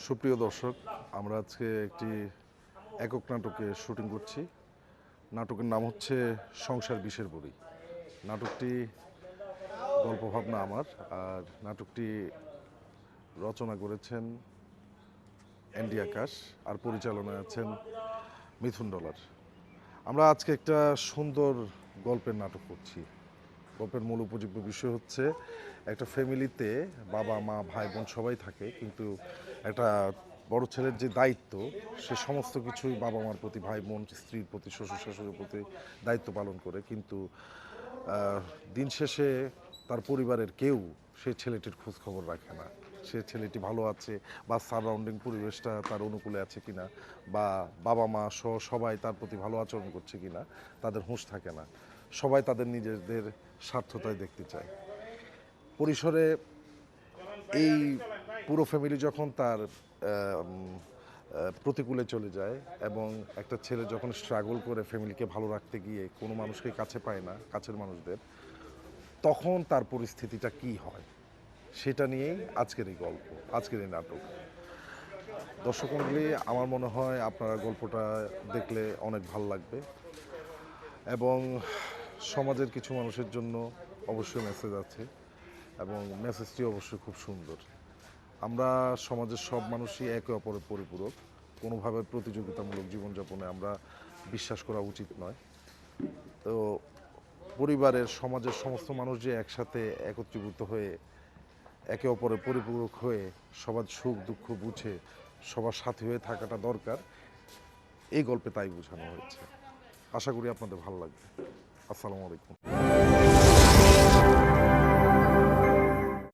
সুপ্রিয় দর্শক, আমরা আজকে একটি একক নাটকে শুটিং করছি। নাটকের নাম হচ্ছে সংসার বিষের বড়ি। নাটকটি গল্প ভাবনা আমার, আর নাটকটি রচনা করেছেন এনডি আকাশ, আর পরিচালনায় আছেন মিথুন ডলার। আমরা আজকে একটা সুন্দর গল্পের নাটক করছি। গল্পের মূল উপজীব্য বিষয় হচ্ছে একটা ফ্যামিলিতে বাবা মা ভাই বোন সবাই থাকে, কিন্তু একটা বড় ছেলের যে দায়িত্ব, সে সমস্ত কিছুই বাবা মার প্রতি, ভাই বোন স্ত্রীর প্রতি, শ্বশুর শাশুড়ির প্রতি দায়িত্ব পালন করে। কিন্তু দিন শেষে তার পরিবারের কেউ সে ছেলেটির খোঁজ খবর রাখে না। সে ছেলেটি ভালো আছে বা সারাউন্ডিং পরিবেশটা তার অনুকূলে আছে কিনা, বা বাবা মা সহ সবাই তার প্রতি ভালো আচরণ করছে কিনা তাদের হুঁশ থাকে না। সবাই তাদের নিজেদের স্বার্থতায় দেখতে চায়। পরিসরে এই পুরো ফ্যামিলি যখন তার প্রতিকূলে চলে যায়, এবং একটা ছেলে যখন স্ট্রাগল করে ফ্যামিলিকে ভালো রাখতে গিয়ে কোনো মানুষকে কাছে পায় না, কাছের মানুষদের, তখন তার পরিস্থিতিটা কি হয় সেটা নিয়েই আজকের এই গল্প, আজকের এই নাটক। দর্শক মণ্ডলী, আমার মনে হয় আপনারা গল্পটা দেখলে অনেক ভালো লাগবে, এবং সমাজের কিছু মানুষের জন্য অবশ্যই মেসেজ আছে, এবং মেসেজটি অবশ্যই খুব সুন্দর। আমরা সমাজের সব মানুষই একে অপরের পরিপূরক। কোনোভাবে প্রতিযোগিতামূলক জীবনযাপনে আমরা বিশ্বাস করা উচিত নয়। তো পরিবারের, সমাজের সমস্ত মানুষ যে একসাথে একত্রীভূত হয়ে একে অপরের পরিপূরক হয়ে সবার সুখ দুঃখ বুঝে সবার সাথে হয়ে থাকাটা দরকার, এই গল্পে তাই বোঝানো হয়েছে। আশা করি আপনাদের ভালো লাগবে। আসসালামু আলাইকুম।